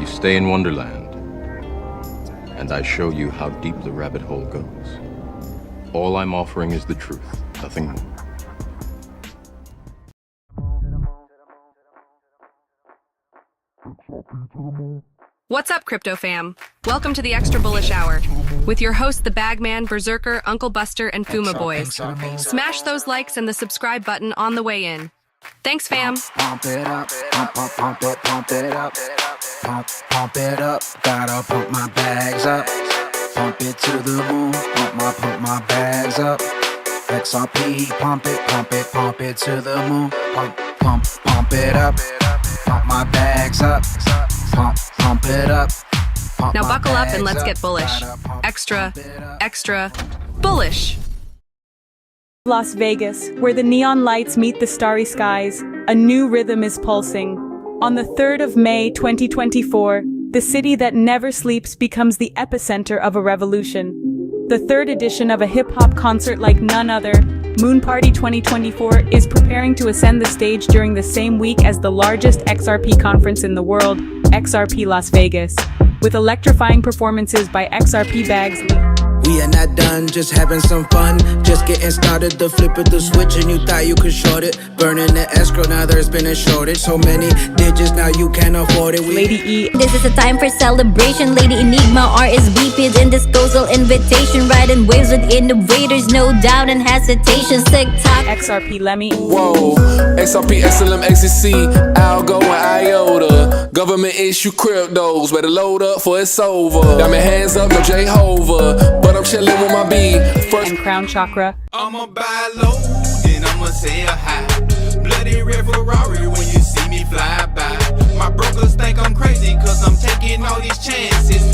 You stay in Wonderland, and I show you how deep the rabbit hole goes. All I'm offering is the truth, nothing more. What's up, crypto fam? Welcome to the Xtra Bullish Hour with your hosts, the Bagman, Berserker, Uncle Buster, and Fuma Boys. Smash those likes and the subscribe button on the way in. Thanks, fam. Pump it up, pump it, pump it up, pump it up. Gotta pump my bags up, pump it to the moon. Pump my bags up. XRP, pump it to the moon. Pump it up, pump my bags up, pump it up. Now buckle up and let's get bullish. Extra bullish. Las Vegas, where the neon lights meet the starry skies, a new rhythm is pulsing. On the 3rd of May 2024, the city that never sleeps becomes the epicenter of a revolution. The third edition of a hip-hop concert like none other, Moon Party 2024, is preparing to ascend the stage during the same week as the largest XRP conference in the world, XRP Las Vegas, with electrifying performances by XRP bags. We are not done, just having some fun. Just getting started, the flip of the switch, and you thought you could short it. Burning the escrow, now there's been a shortage. So many digits, now you can't afford it. Lady E. This is a time for celebration. Lady Enigma, RSVP'd in disposal invitation. Riding waves with innovators, no doubt and hesitation. TikTok. XRP Lemmy. Whoa, XRP, XLM, XCC, Algo, and IOTA. Government issue cryptos, better load up for it's over. Got my hands up, no Jehovah, but I'm chillin' with my B. First And Crown Chakra. I'ma buy low, then I'ma sell high. Bloody red Ferrari when you see me fly by. My brokers think I'm crazy cause I'm taking all these chances.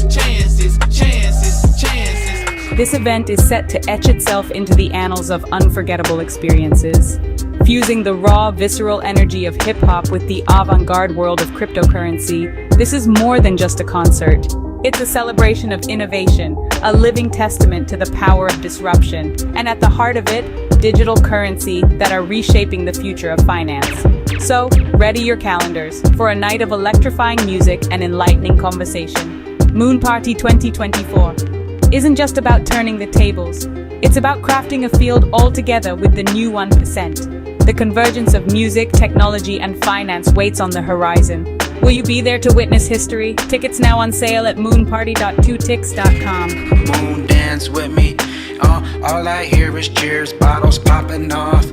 This event is set to etch itself into the annals of unforgettable experiences. Fusing the raw, visceral energy of hip-hop with the avant-garde world of cryptocurrency, this is more than just a concert. It's a celebration of innovation, a living testament to the power of disruption, and at the heart of it, digital currency that are reshaping the future of finance. So, ready your calendars for a night of electrifying music and enlightening conversation. Moon Party 2024 isn't just about turning the tables. It's about crafting a field all together with the new 1%. The convergence of music, technology, and finance waits on the horizon. Will you be there to witness history? Tickets now on sale at moonparty.2tix.com. Moon dance with me. All I hear is cheers, bottles popping off.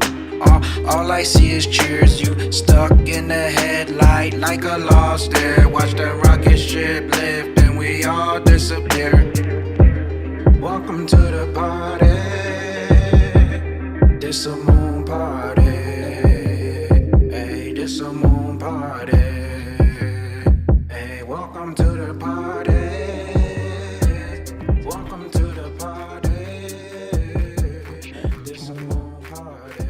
All I see is cheers. You stuck in the headlight like a lost air. Watch the rocket ship lift and we all disappear. Welcome to the party. This a moon party. Hey, this a moon party. Hey, welcome to the party. Welcome to the party. This a moon party.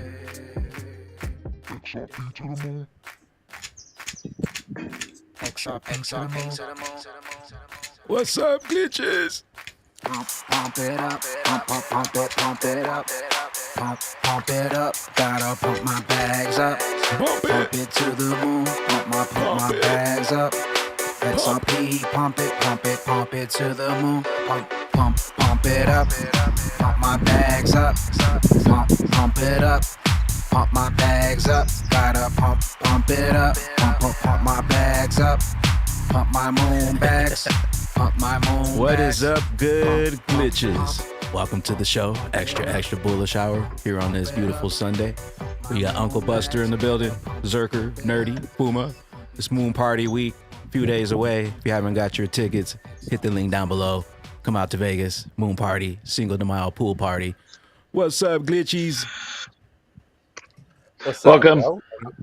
XRP. what's up, glitches? Pump it up, pump it up, pump it up. Gotta pump my bags up, Bump pump it, it to the moon. Pump my it. bags up. XRP, pump it to the moon. Pump it up, pump my bags up, pump it up. Pump my bags up, gotta pump it up, pump my bags up, pump my moon bags, pump my moon. What bags. is up, good glitches? Welcome to the show, Extra Bullish Hour, here on this beautiful Sunday. We got Uncle Buster in the building, Berserker, Nerdy, Puma. It's Moon Party week, a few days away. If you haven't got your tickets, hit the link down below. Come out to Vegas, Moon Party, Cinco de Mayo pool party. What's up, glitchies? Welcome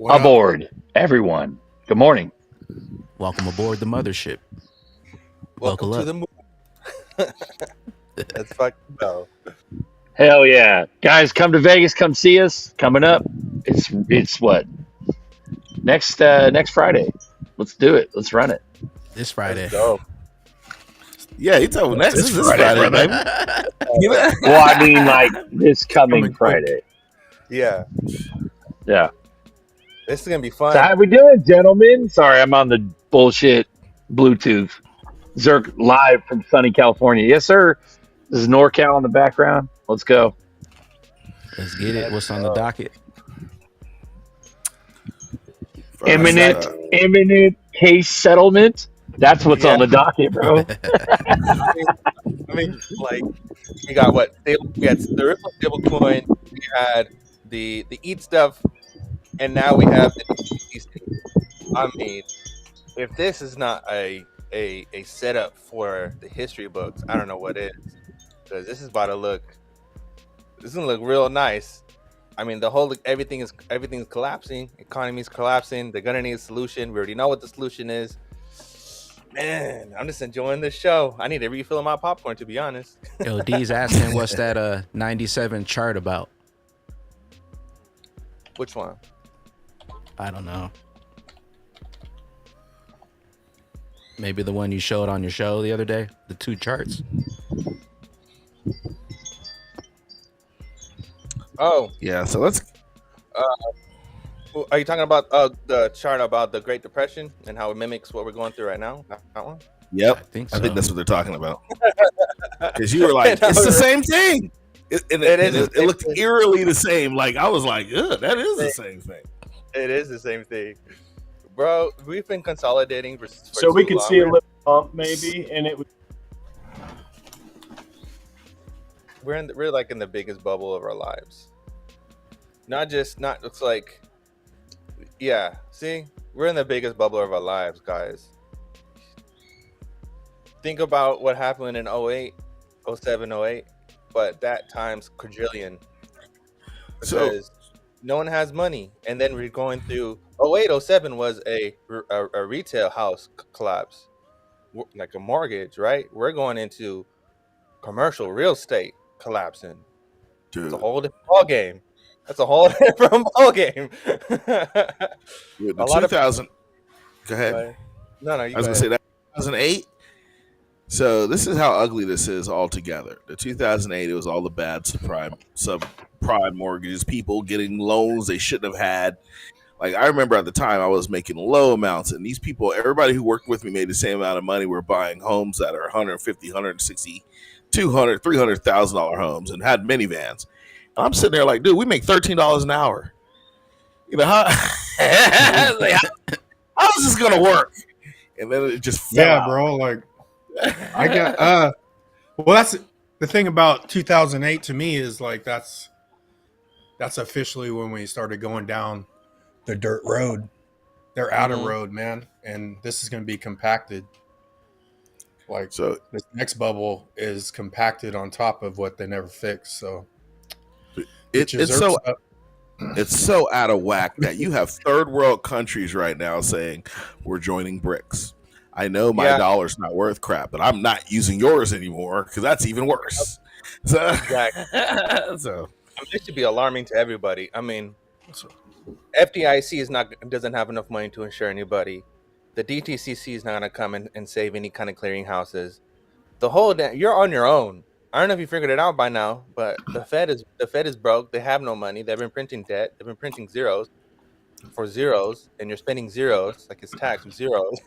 aboard, everyone. Good morning. Welcome aboard the mothership. Welcome Buckle to up. the moon. Let's fucking go. Hell yeah, guys! Come to Vegas. Come see us. Coming up. It's what next Friday. Let's do it. Let's run it. This Friday. Let's go. Yeah, he told me this Friday, baby. Well, I mean, like this coming Friday. Yeah. Yeah. This is gonna be fun. So how we doing, gentlemen? Sorry, I'm on the bullshit Bluetooth. Zerk live from sunny California. Yes, sir. This is NorCal in the background. Let's go. Let's get it. What's on the docket? Imminent case settlement. That's what's on the docket, bro. I mean, like, we got what? We had the Ripple stablecoin, we had the ETH stuff, and now we have the DTC. I mean, if this is not a setup for the history books, I don't know what is. Because this is gonna look real nice. I mean, everything is collapsing. Economy's collapsing. They're gonna need a solution. We already know what the solution is. Man, I'm just enjoying this show. I need to refill my popcorn, to be honest. Yo, D's asking, what's that 97 chart about? Which one? I don't know. Maybe the one you showed on your show the other day? The 2 charts? Oh. Yeah, so let's... Are you talking about the chart about the Great Depression and how it mimics what we're going through right now? That one? Yep. I think so. I think that's what they're talking about. Because you were like, it's the same thing. It looked eerily the same. Like, I was like, that is the same thing. It is the same thing. Bro, we've been consolidating for so we could see a little bump maybe, and it would. We're like in the biggest bubble of our lives. It's like, yeah. See, we're in the biggest bubble of our lives, guys. Think about what happened in 08, 07, 08, but that times quadrillion. Because no one has money, and then we're going through 08, 07 was a retail house collapse, like a mortgage, right? We're going into commercial real estate collapsing. Dude. It's a whole different ball game. That's a whole different ball game. Dude, the 2000. Go ahead. No, I was gonna say that 2008. So this is how ugly this is altogether. The 2008, it was all the bad subprime mortgages, people getting loans they shouldn't have had. Like, I remember at the time I was making low amounts, and these people, everybody who worked with me made the same amount of money. We're buying homes that are $150,000, $160,000, $200,000, $300,000 homes, and had minivans. And I'm sitting there like, dude, we make $13 an hour. You know, how is this gonna work? And then it just fell out. Bro. Like, I got well, that's the thing about 2008 to me is like that's officially when we started going down the dirt road. They're out of road, man, and this is going to be compacted. Like, so this next bubble is compacted on top of what they never fixed. So it's so out of whack that you have third world countries right now saying we're joining BRICS. I know my dollar's not worth crap, but I'm not using yours anymore because that's even worse. So, exactly. So this should be alarming to everybody. I mean, FDIC doesn't have enough money to insure anybody. The DTCC is not going to come and save any kind of clearinghouses. You're on your own. I don't know if you figured it out by now, but the Fed is broke. They have no money. They've been printing debt. They've been printing zeros for zeros, and you're spending zeros like it's tax zeros.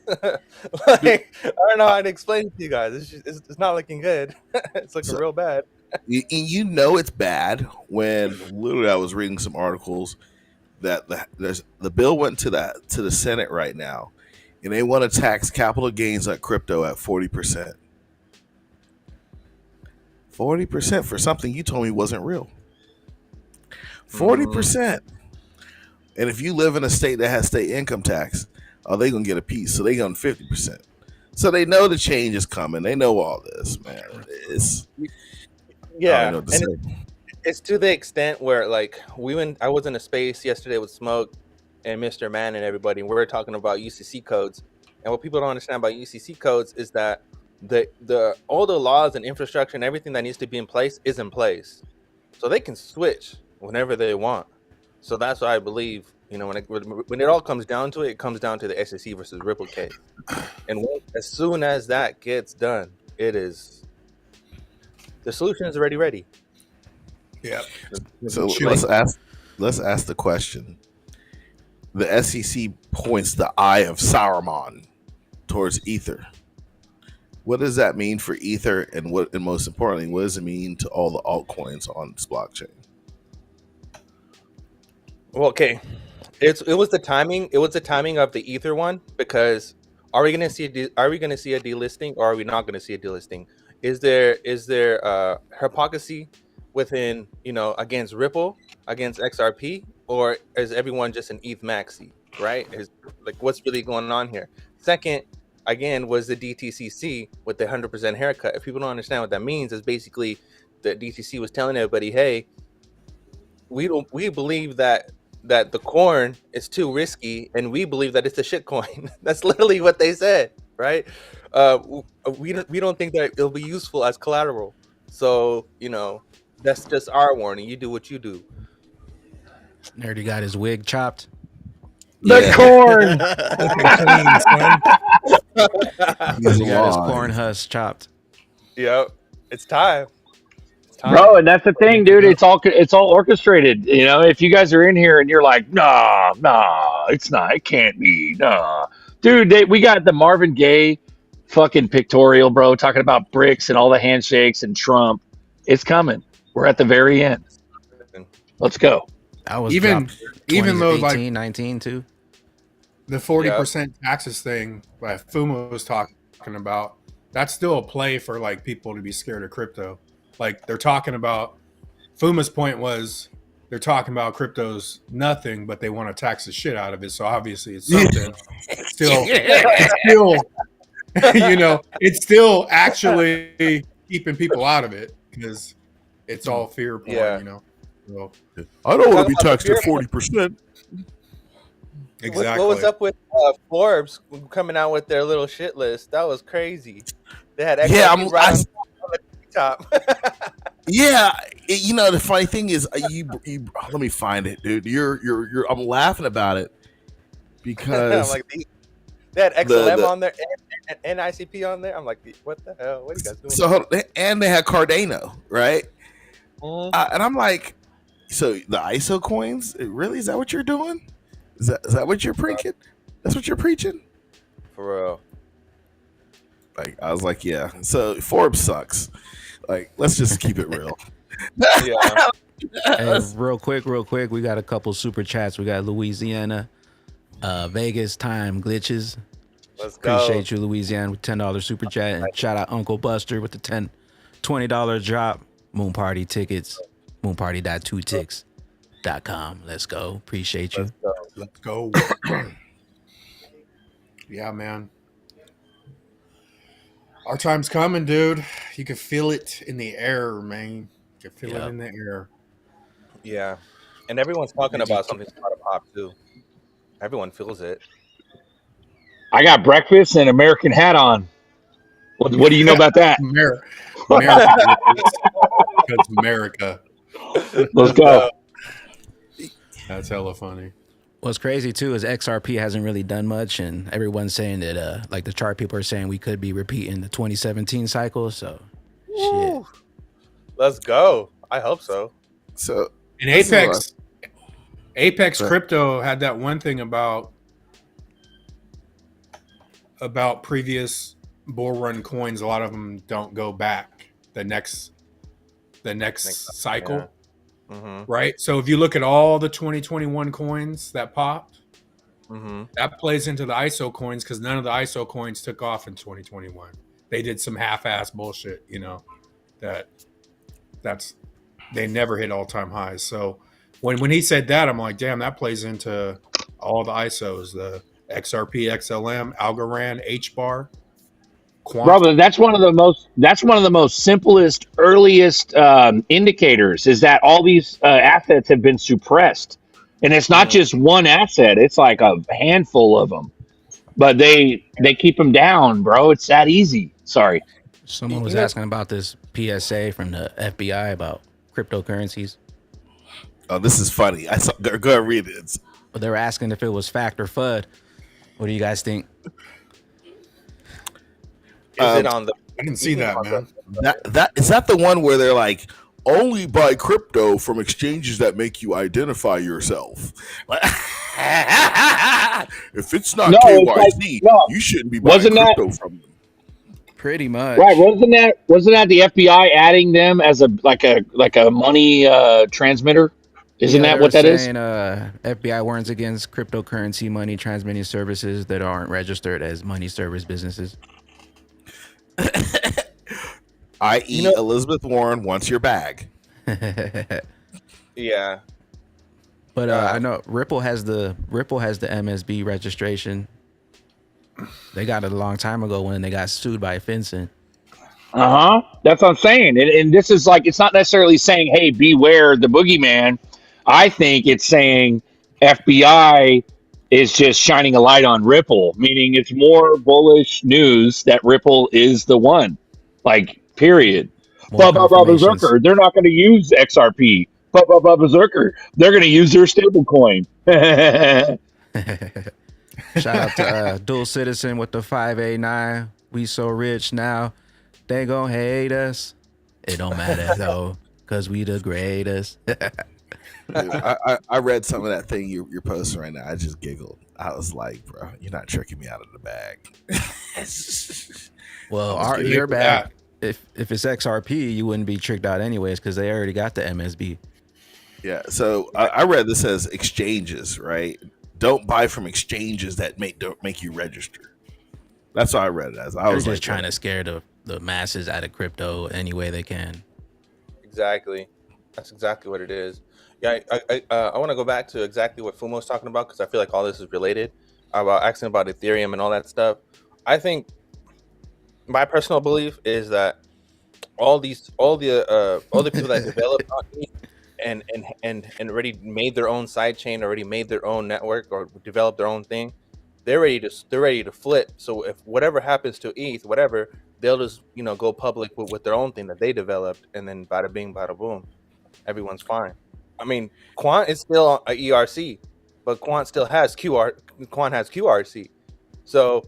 Like, I don't know how to explain it to you guys. It's not looking good. It's looking real bad. You know it's bad when literally I was reading some articles that the bill went to the Senate right now, and they want to tax capital gains on crypto at 40%. 40% for something you told me wasn't real. 40%. And if you live in a state that has state income tax, they gonna get a piece. So they going 50%. So they know the change is coming. They know all this, man. It's to the extent where, like, I was in a space yesterday with Smoke and Mr. Man and everybody, and we were talking about UCC codes. And what people don't understand about UCC codes is that all the laws and infrastructure and everything that needs to be in place is in place, so they can switch whenever they want. So that's why I believe, when it all comes down to it, it comes down to the SEC versus Ripple case. And as soon as that gets done, the solution is already ready. Yeah. So let's ask the question. The SEC points the eye of Saruman towards Ether. What does that mean for Ether, and most importantly, what does it mean to all the altcoins on this blockchain? Well, okay, it was the timing. It was the timing of the Ether one, because are we going to see a delisting, or are we not going to see a delisting? Is there hypocrisy within, against Ripple, against XRP, or is everyone just an ETH maxi, right? Is like, what's really going on here? Second, again, was the DTCC with the 100% haircut. If people don't understand what that means, is basically the DTC was telling everybody, hey, we believe that the corn is too risky, and we believe that it's a shit coin. That's literally what they said, right? We don't think that it'll be useful as collateral. So, that's just our warning. You do what you do. Nerdy got his wig chopped. The corn. He got his corn husk chopped. Yep, it's time. Bro, and that's the thing, dude. It's all orchestrated. If you guys are in here and you're like, nah, it's not. It can't be. Nah, dude. We got the Marvin Gaye fucking pictorial, bro, talking about bricks and all the handshakes and Trump. It's coming. We're at the very end. Let's go. I was even though like 19 too. The 40% taxes thing that Fuma was talking about, that's still a play for like people to be scared of crypto. Like they're talking about, Fuma's point was they're talking about crypto's nothing, but they want to tax the shit out of it. So obviously it's something. It's still, it's still actually keeping people out of it because it's all fear porn, So, I don't want to be taxed at 40%. Exactly. What was up with Forbes coming out with their little shit list? That was crazy. They had XRP right on the top. Yeah, the funny thing is, you let me find it, dude. I'm laughing about it because like they had XLM on there and NICP on there. I'm like, what the hell? What are you guys doing? So and they had Cardano, right? And I'm like, so the ISO coins, really? Is that what you're doing? Is that what you're preaching? That's what you're preaching? For real. Like, I was like, yeah. So Forbes sucks. Like, let's just keep it real. Yeah. Hey, real quick, we got a couple super chats. We got Louisiana, Vegas time glitches. Let's go. Appreciate you, Louisiana, with $10 super chat, and shout out Uncle Buster with the $20 drop. Moon Party tickets, moonparty.2tix.com. Let's go. Appreciate you. Let's go. Yeah, man. Our time's coming, dude. You can feel it in the air, man. You can feel it in the air. Yeah. And everyone's talking about something's about to pop, too. Everyone feels it. I got breakfast and American hat on. What do you know about that? America. Let's go. That's hella funny. What's crazy too is XRP hasn't really done much, and everyone's saying that like the chart people are saying we could be repeating the 2017 cycle. So, shit. Let's go. I hope so. So, and Apex Crypto had that one thing about previous bull run coins. A lot of them don't go back the next cycle. Yeah. Mm-hmm. Right. So if you look at all the 2021 coins that popped, that plays into the ISO coins because none of the ISO coins took off in 2021. They did some half-ass bullshit, they never hit all-time highs. So when he said that, I'm like, damn, that plays into all the ISOs, the XRP, XLM, Algorand, HBAR. Brother, that's one of the most simplest, earliest indicators is that all these assets have been suppressed, and it's not just one asset; it's like a handful of them. But they keep them down, bro. It's that easy. Sorry. Someone was asking about this PSA from the FBI about cryptocurrencies. Oh, this is funny. I saw. Go ahead, read it. But they were asking if it was fact or FUD. What do you guys think? Is it on the? I didn't see that, man. That is that the one where they're like, only buy crypto from exchanges that make you identify yourself. If it's not No, it's like KYC, no. you shouldn't be buying Wasn't that crypto from them. Pretty much. right? Wasn't that the FBI adding them as a money transmitter? Isn't Yeah, that they were what that is? saying FBI warns against cryptocurrency money transmitting services that aren't registered as money service businesses. I.e., Elizabeth Warren wants your bag. Yeah. But I know Ripple has the MSB registration. They got it a long time ago when they got sued by FinCEN. That's what I'm saying. And this is like, it's not necessarily saying, hey, beware the boogeyman. I think it's saying FBI is just shining a light on Ripple, meaning it's more bullish news that Ripple is the one. Like, period. More confirmations. Berserker, they're not going to use XRP. Berserker, they're going to use their stablecoin. Shout out to Dual Citizen with the 589. We so rich now. They gon' hate us. It don't matter though, cause we the greatest. Dude, I read some of that thing you're posting right now. I just giggled. I was like, bro, you're not tricking me out of the bag. Well, your bag, if it's XRP, you wouldn't be tricked out anyways, because they already got the MSB. Yeah, so I read this as exchanges, right? Don't buy from exchanges that don't make you register. That's what I read it as. I was just trying to scare the masses out of crypto any way they can. Exactly. That's exactly what it is. Yeah, I want to go back to exactly what Fumo's talking about, because I feel like all this is related, about asking about Ethereum and all that stuff. I think my personal belief is that all the people that developed on ETH and already made their own sidechain, already made their own network, or developed their own thing, they're ready to flip. So if whatever happens to ETH, whatever, they'll just go public with their own thing that they developed, and then bada bing, bada boom, everyone's fine. I mean, Quant is still a ERC, but Quant still has Quant has QRC. So,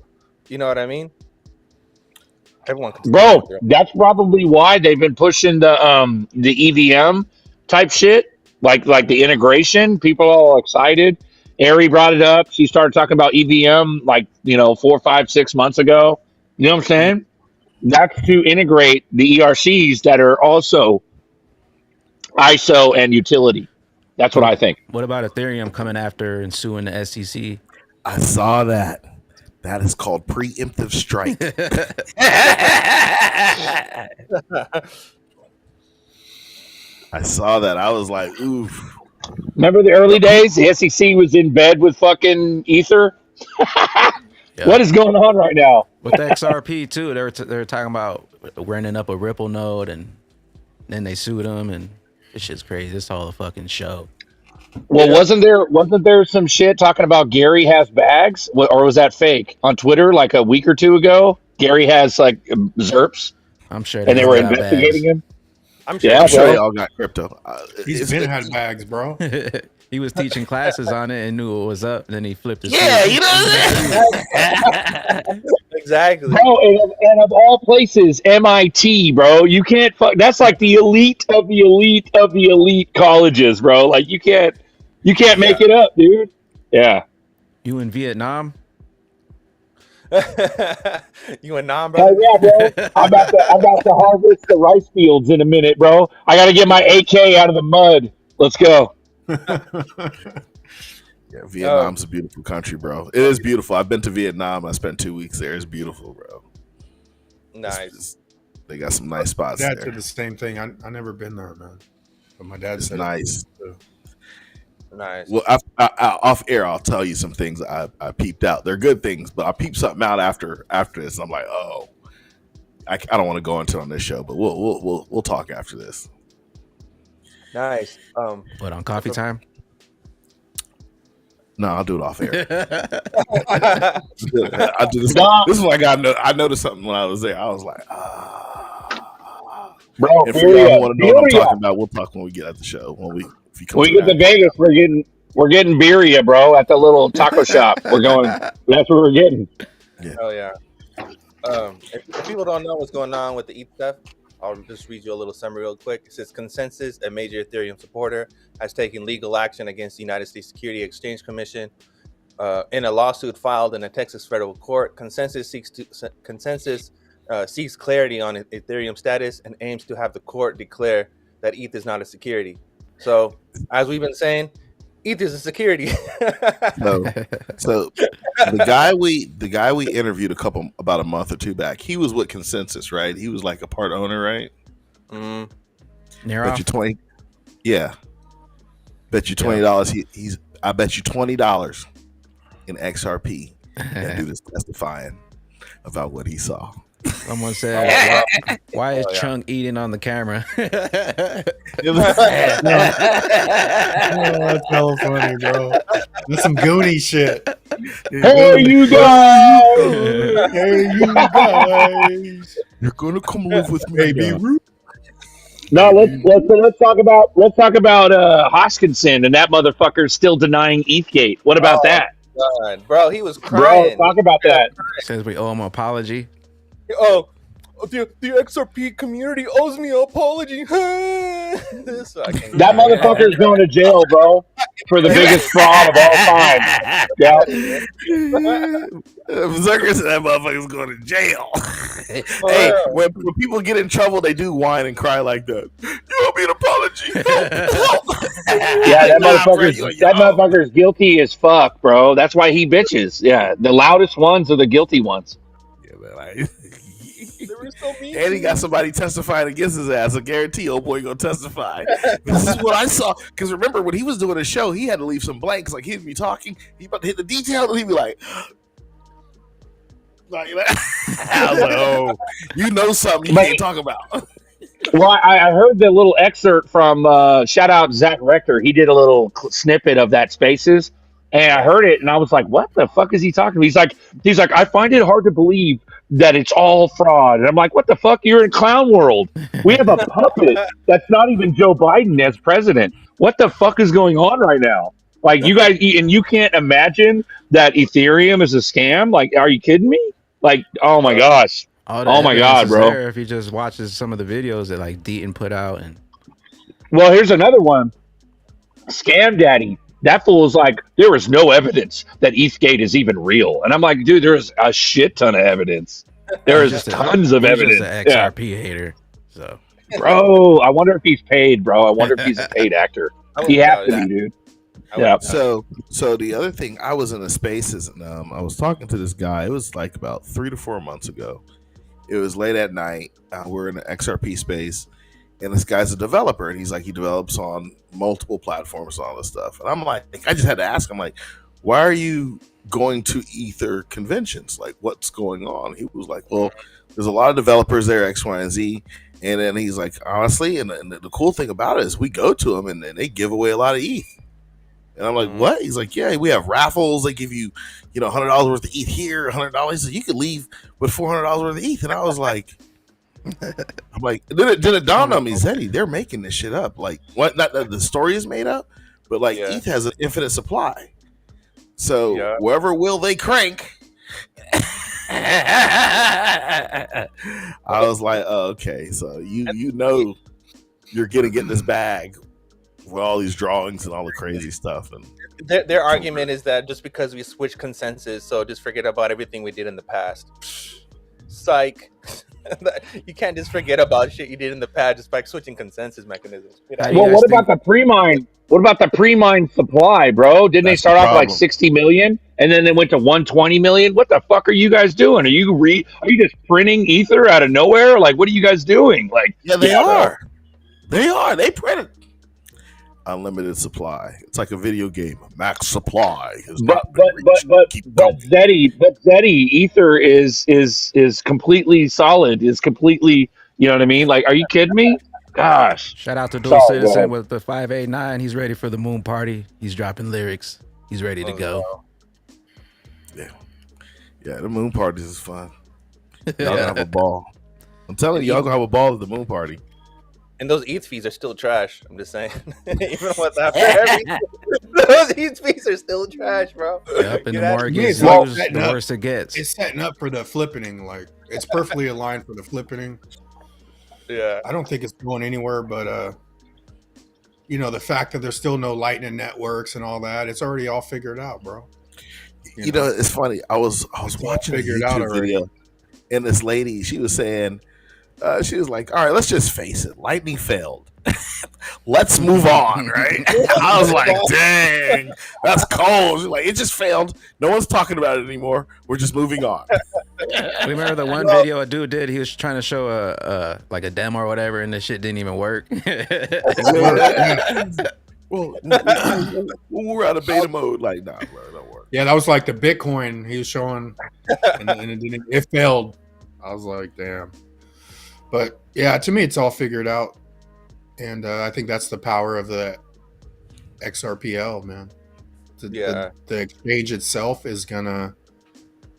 you know what I mean? Everyone can. Bro, that's probably why they've been pushing the EVM type shit, like the integration. People are all excited. Ari brought it up. She started talking about EVM 4, 5, 6 months ago. You know what I'm saying? That's to integrate the ERCs that are also ISO and utility. That's what I think. What about Ethereum coming after and suing the SEC? I saw that. That is called preemptive strike. I saw that. I was like, oof. Remember the early days? The SEC was in bed with fucking Ether. Yeah. What is going on right now? With the XRP too, they were talking about running up a Ripple node, and then they sued them, and this shit's crazy. It's all a fucking show. Well, wasn't there some shit talking about Gary has bags, or was that fake on Twitter like a week or two ago? Gary has like ZERPs. I'm sure, and they were investigating him. I'm sure they all got crypto. He's been had bags, bro. He was teaching classes on it and knew what was up, and then he flipped his Exactly. Bro, and of all places, MIT, bro. You can't fuck. That's like the elite of the elite of the elite colleges, bro. Like you can't make it up, dude. Yeah. You in Vietnam? You in Nam, bro? Oh, yeah, bro. I'm about to harvest the rice fields in a minute, bro. I got to get my AK out of the mud. Let's go. Yeah, Vietnam's a beautiful country, bro. It is beautiful. I've been to Vietnam. I spent 2 weeks there. It's beautiful, bro. Nice. They got some nice spots Dad there. did the same thing. I never been there, man. But my dad said nice. Nice. Well, off air, I'll tell you some things I peeped out. They're good things, but I peeped something out after this. I'm like, oh, I don't want to go into it on this show, but we'll talk after this. Nice. What, on coffee time? No, I'll do it off air. I'll do this. This is like I noticed something when I was there. I was like, bro. If you want to know what I'm talking about, we'll talk when we get at the show. When we get to Vegas, we're getting birria, bro, at the little taco shop. We're going. That's what we're getting. Yeah. Oh yeah. If people don't know what's going on with the ETH stuff, I'll just read you a little summary real quick. It says Consensus, a major Ethereum supporter, has taken legal action against the United States Securities Exchange Commission in a lawsuit filed in a Texas federal court. Consensus seeks clarity on Ethereum status and aims to have the court declare that ETH is not a security. So, as we've been saying, ETH is a security. So the guy we interviewed about a month or two back, he was with Consensus, right? He was like a part owner, right? Bet you 20. Yeah. Bet you $20. I bet you $20 in XRP. That dude is testifying about what he saw. Someone said, why is Chung eating on the camera? That's hella funny, bro. That's some Goonie shit. Hey, you guys! Hey, you guys! You're gonna come live with me, baby. No, let's talk about Hoskinson, and that motherfucker's still denying ETHgate. What about that? God, bro, he was crying. Bro, talk about that. Says we owe him an apology. Oh, the XRP community owes me an apology. That motherfucker's going to jail, bro, for the biggest fraud of all time. Yeah. Zucker said that motherfucker's going to jail. Hey, when people get in trouble, they do whine and cry like that. You owe me an apology. Yeah, that motherfucker's guilty as fuck, bro. That's why he bitches. Yeah, the loudest ones are the guilty ones. Yeah, man, and he got somebody testifying against his ass. I guarantee old boy gonna testify. This is what I saw. Because remember, when he was doing a show, he had to leave some blanks. Like, he'd be talking, he about to hit the detail, and he'd be like, I was like, oh, you know something you can't talk about. Well, I heard the little excerpt from shout out Zach Rector. He did a little snippet of that Spaces, and I heard it, and I was like, "What the fuck is he talking about?" He's like, I find it hard to believe that it's all fraud, and I'm like, "What the fuck? You're in clown world. We have a puppet that's not even Joe Biden as president. What the fuck is going on right now? Like, you guys, and you can't imagine that Ethereum is a scam? Like, are you kidding me? Like, oh my gosh." Oh my god, bro! If he just watches some of the videos that like Deaton put out, and well, here's another one. Scam Daddy. That fool is like, there is no evidence that ETHgate is even real, and I'm like, dude, there's a shit ton of evidence. There is tons of evidence. Just an XRP hater, so bro, I wonder if he's paid, bro. I wonder if he's a paid actor. He has to be, dude. Yeah. So the other thing, I was in a Spaces, and I was talking to this guy. It was like about 3 to 4 months ago. It was late at night. We're in an XRP space, and this guy's a developer, and he's like, he develops on multiple platforms and all this stuff. And I'm like, I just had to ask him, like, why are you going to Ether conventions? Like, what's going on? He was like, well, there's a lot of developers there, X, Y, and Z. And then he's like, honestly, and the cool thing about it is we go to them, and they give away a lot of ETH. And I'm like, what? He's like, yeah, we have raffles. They give you, $100 worth of ETH here, $100. So you could leave with $400 worth of ETH. And I was like, I'm like, then it dawned on me, Zeddy, they're making this shit up. Like, what? Not that the story is made up, but like ETH has an infinite supply. So wherever will they crank? I was like, oh, okay. So you know you're gonna get this bag with all these drawings and all the crazy stuff. And their argument is that just because we switched consensus, so just forget about everything we did in the past. Psych. You can't just forget about shit you did in the past just by switching consensus mechanisms. Well, what about the pre-mine? What about the pre-mine supply, bro? Didn't they start off like 60 million and then they went to 120 million? What the fuck are you guys doing? Are you just printing ether out of nowhere? Like, what are you guys doing? Like, yeah, they are. They are. They print it. Unlimited supply. It's like a video game. Max supply. But Zeddy, ether is completely solid. Is completely, you know what I mean? Like, are you kidding me? Gosh. Shout out to Dual Citizen with the 589. He's ready for the moon party. He's dropping lyrics. He's ready to go. Yeah, the moon parties is fun. Y'all gonna have a ball. I'm telling you, y'all gonna have a ball at the moon party. And those ETH fees are still trash. I'm just saying. Even with after everything, those ETH fees are still trash, bro. Yep, and the more it gets used, the worse it gets. It's setting up for the flippening. Like, it's perfectly aligned for the flippening. Yeah. I don't think it's going anywhere, but the fact that there's still no Lightning networks and all that, it's already all figured out, bro. You know, it's funny. I was watching a figured out YouTube already. video, and this lady, she was saying, she was like, "All right, let's just face it. Lightning failed. Let's move on." Right? I was like, "Dang, that's cold." She's like, it just failed. No one's talking about it anymore. We're just moving on. Remember the one video a dude did? He was trying to show a demo or whatever, and the shit didn't even work. Well, we're out of beta mode. Like, nah, bro, it don't work. Yeah, that was like the Bitcoin he was showing, and it failed. I was like, damn. But yeah, to me, it's all figured out, and I think that's the power of the XRPL, man. The exchange itself is gonna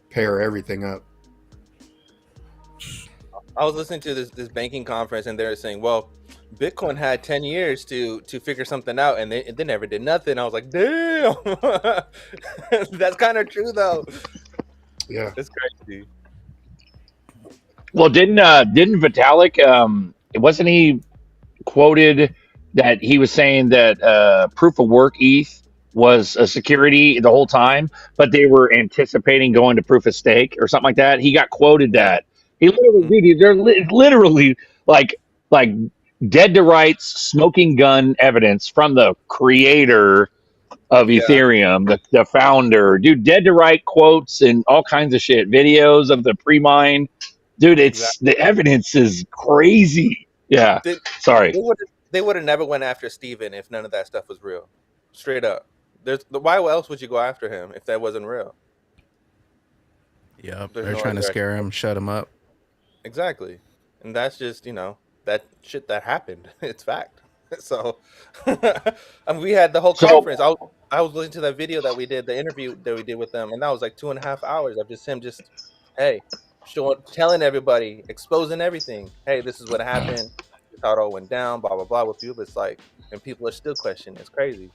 pair everything up. I was listening to this banking conference, and they were saying, well, Bitcoin had 10 years to figure something out, and they never did nothing. I was like, damn. That's kind of true, though. Yeah. It's crazy. Well, didn't Vitalik, wasn't he quoted that he was saying that proof of work ETH was a security the whole time, but they were anticipating going to proof of stake or something like that? He got quoted that. He literally, dude, they're literally like dead to rights, smoking gun evidence from the creator of Ethereum, the founder, dude, dead to right quotes and all kinds of shit, videos of the pre-mine. Dude, the evidence is crazy. Yeah. Sorry. They would have never went after Steven if none of that stuff was real. Straight up. Why else would you go after him if that wasn't real? Yep. They're trying to scare him, shut him up. Exactly. And that's just, that shit that happened. It's fact. So we had the whole conference. I was listening to that video that we did, the interview that we did with them, and that was like 2.5 hours of just him telling everybody, exposing everything. Hey, this is what happened. This is how it all went down, blah, blah, blah. With people, it's like, and people are still questioning. It's crazy.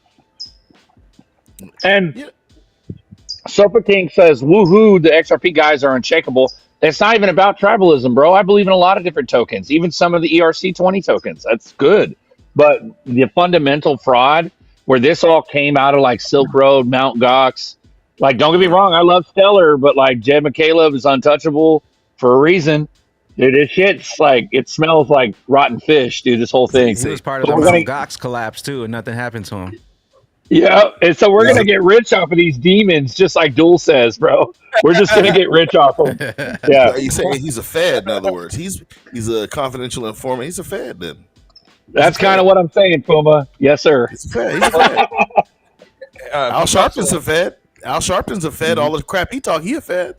And Sofa King says, woohoo, the XRP guys are unshakable. It's not even about tribalism, bro. I believe in a lot of different tokens, even some of the ERC20 tokens. That's good. But the fundamental fraud, where this all came out of like Silk Road, Mount Gox, like, don't get me wrong, I love Stellar, but like Jed McCaleb is untouchable for a reason. Dude, this shit's like, it smells like rotten fish, dude, this whole thing. He was part of the Mount Gox collapse too, and nothing happened to him. Yeah, and so we're going to get rich off of these demons, just like Duel says, bro. We're just going to get rich off them. Yeah. You saying he's a Fed, in other words. He's a confidential informant. He's a Fed, then. That's kind of what I'm saying, Puma. Yes, sir. He's a Fed. He's a Fed. Al Sharpton's a Fed. Al Sharpton's a Fed. All the crap he talk, he a Fed.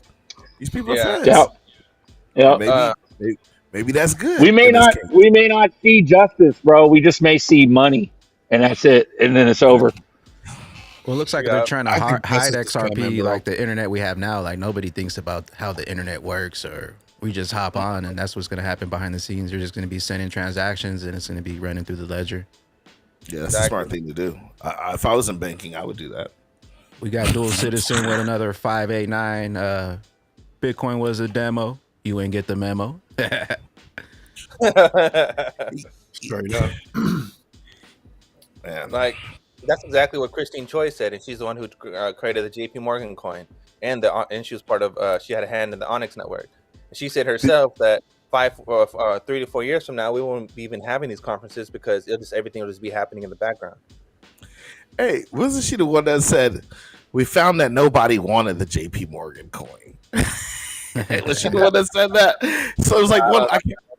These people are Feds. Yeah. Maybe that's good. We may not see justice, bro. We just may see money, and that's it. And then it's over. Well, it looks like they're trying to hide XRP, like the internet we have now. Like, nobody thinks about how the internet works, or we just hop on, and that's what's going to happen behind the scenes. You're just going to be sending transactions, and it's going to be running through the ledger. Yeah, that's a smart thing to do. If I was in banking, I would do that. We got dual citizen with another 589. Bitcoin was a demo. You ain't get the memo. Straight up. Man. Like, that's exactly what Christine Choi said, and she's the one who created the JP Morgan coin, and she was part of. She had a hand in the Onyx network. And she said herself that 3 to 4 years from now, we won't be even having these conferences because everything will just be happening in the background. Hey, wasn't she the one that said we found that nobody wanted the JP Morgan coin? Was she the one that said that? So it was like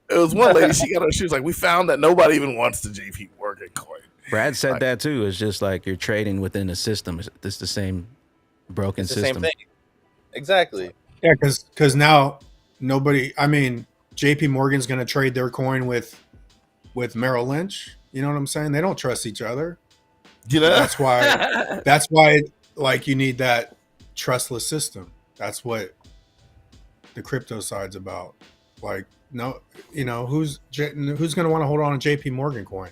it was one lady. She was like, we found that nobody even wants the JP Morgan coin. Brad said that too. It's just like you're trading within a system. It's the same broken system. Same thing. Exactly. Yeah, because now nobody. I mean, JP Morgan's going to trade their coin with Merrill Lynch. You know what I'm saying? They don't trust each other. You know, that's why like you need that trustless system. That's what the crypto side's about. Like, no, who's going to want to hold on to JP Morgan coin?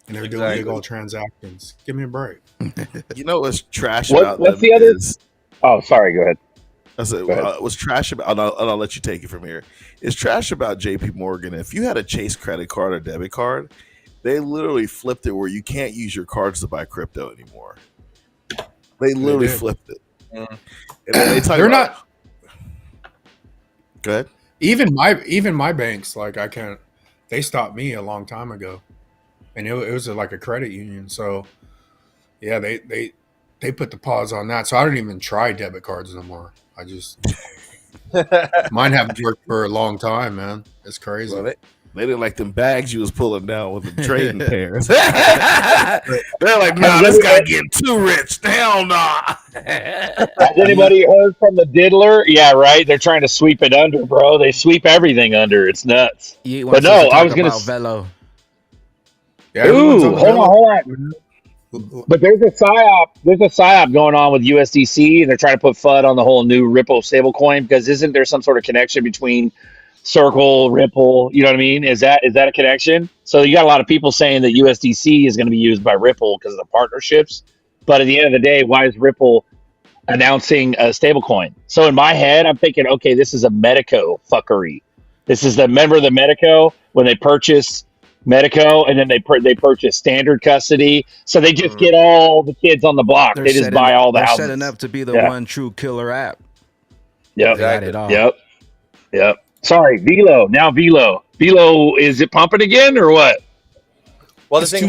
And they're doing big old transactions. Give me a break. You know what's trash about what's them the other? is, oh, sorry. Go ahead. I said, what's trash about? I'll let you take it from here. It's trash about J.P. Morgan. If you had a Chase credit card or debit card, they literally flipped it where you can't use your cards to buy crypto anymore. They literally flipped it. Mm. And then they They're not. Go ahead. Even my banks, like I can't. They stopped me a long time ago, and it was like a credit union. So yeah, they put the pause on that. So I don't even try debit cards no more. I just mine haven't worked for a long time, man. It's crazy. Well, they didn't like them bags you was pulling down with the trading pairs. They're like, nah, this guy getting too rich. Hell nah. Has anybody heard from the diddler? Yeah, right. They're trying to sweep it under, bro. They sweep everything under. It's nuts. But no, I was gonna. Velo. Yeah, Ooh, hold on. But there's a psyop. There's a psyop going on with USDC, and they're trying to put FUD on the whole new Ripple stablecoin because isn't there some sort of connection between Circle, Ripple? You know what I mean? Is that a connection? So you got a lot of people saying that USDC is going to be used by Ripple because of the partnerships. But at the end of the day, why is Ripple announcing a stablecoin? So in my head, I'm thinking, okay, this is a Medico fuckery. This is the member of the Medico when they purchase Medico, and then they purchase standard custody, so they just get all the kids on the block. They just buy all the houses. They're setting up to be the one true killer app. Yep, exactly. It all. Yep. Sorry, Velo. Now Velo. Is it pumping again or what? Well, the thing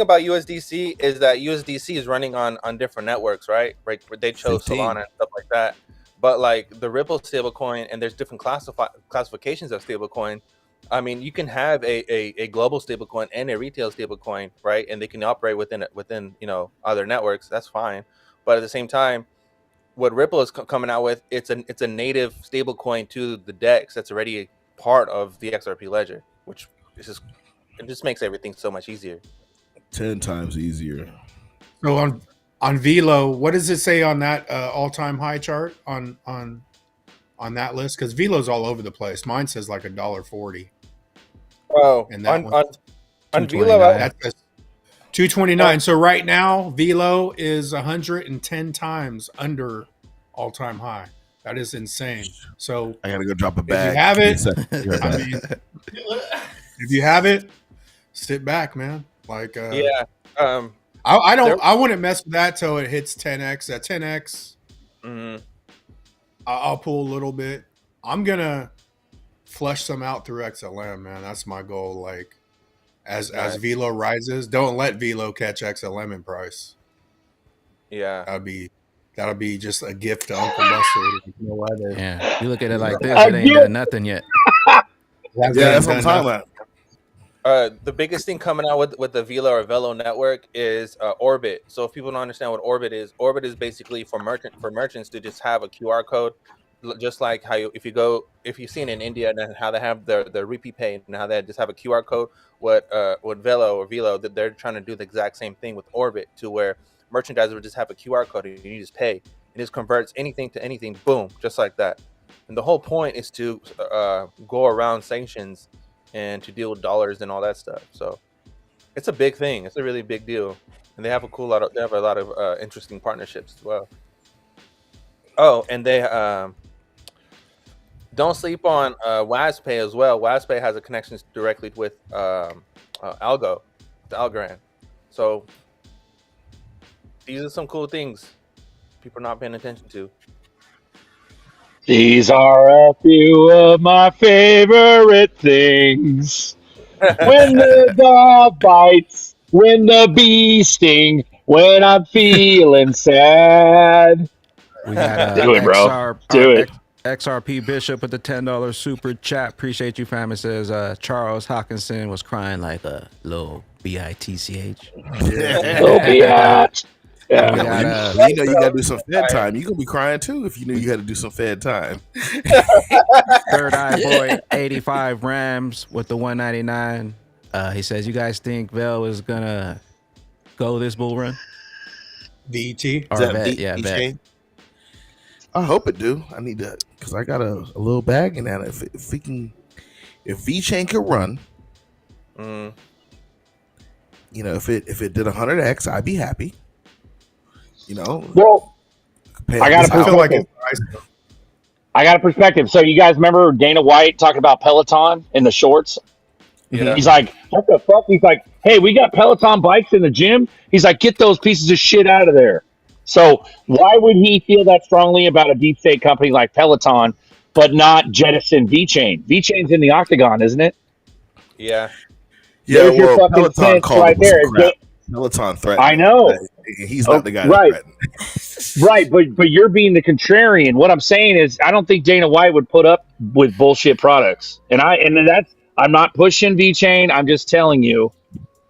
about USDC is that USDC is running on different networks, right? Right, where they chose Solana and stuff like that. But like the Ripple stablecoin, and there's different classifications of stablecoin. I mean, you can have a global stablecoin and a retail stablecoin, right? And they can operate within other networks. That's fine. But at the same time, what Ripple is coming out with, it's a native stablecoin to the DEX that's already a part of the XRP ledger, which is just makes everything so much easier. 10 times easier. So on Velo, what does it say on that all-time high chart on that list? Because Velo's all over the place. Mine says like $1.40. Oh, and that on Velo, that's 229. So right now, Velo is 110 times under all-time high. That is insane. So I gotta go drop a bag. If you have it, I mean, if you have it, sit back, man. Like, I wouldn't mess with that till it hits 10x. At 10x, I'll pull a little bit. I'm gonna flush some out through XLM, man. That's my goal. Like, as Velo rises, don't let Velo catch XLM in price. Yeah, that'll be just a gift to Uncle Buster. Yeah, you look at it like this, it ain't done nothing yet. That's what I'm talking about. The biggest thing coming out with the Velo or Velo network is Orbit. So if people don't understand what Orbit is basically for merchants to just have a QR code, just like how if you see it in India and how they have the Rupee Pay and how they just have a QR code. What Velo that they're trying to do the exact same thing with Orbit, to where merchandiser would just have a QR code and you just pay. It just converts anything to anything, boom, just like that. And the whole point is to go around sanctions and to deal with dollars and all that stuff. So it's a big thing. It's a really big deal, and they have a lot of interesting partnerships as well. Oh, and they don't sleep on WASPay as well. WASPay has a connection directly with Algo, the Algorand. So these are some cool things people are not paying attention to. These are a few of my favorite things. When the dog bites, when the bee stings, when I'm feeling sad. We got do it, bro. Do it. XRP Bishop with the $10 super chat. Appreciate you, fam. It says Charles Hawkinson was crying like a little bitch. Little bitch. Yeah. You know you gotta do some Fed time. You gonna be crying too if you knew you had to do some Fed time. Third Eye Boy 85 Rams with the 199. He says, you guys think Vel is gonna go this bull run? VET? Or vet, yeah, vet. I hope it do. I need to, because I got a little bag in that. If V-Chain could run, if it did 100x, I'd be happy. Well, I got a I feel like perspective. it's I got a perspective. So you guys remember Dana White talking about Peloton in the shorts? Yeah. He's like, what the fuck? He's like, hey, we got Peloton bikes in the gym. He's like, get those pieces of shit out of there. So why would he feel that strongly about a deep state company like Peloton, but not jettison VeChain? VeChain's in the octagon, isn't it? Yeah. Yeah, There's your well, fucking Peloton sense called right him some there. crap. Peloton threatened I him. know. He's not the guy that Right. threatened. Right, but you're being the contrarian. What I'm saying is, I don't think Dana White would put up with bullshit products, and that's I'm not pushing VeChain. I'm just telling you,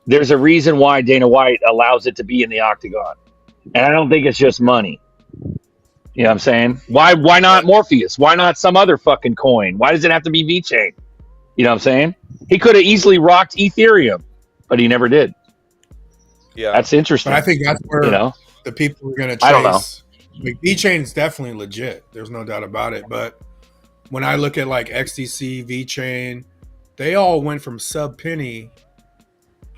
there's a reason why Dana White allows it to be in the octagon, and I don't think it's just money. You know what I'm saying? Why not Morpheus? Why not some other fucking coin? Why does it have to be VeChain? You know what I'm saying? He could have easily rocked Ethereum, but he never did. Yeah, that's interesting. But I think that's where the people are going to chase. I don't know. Like, VeChain's definitely legit. There's no doubt about it. But when I look at like XTC, VeChain, they all went from sub penny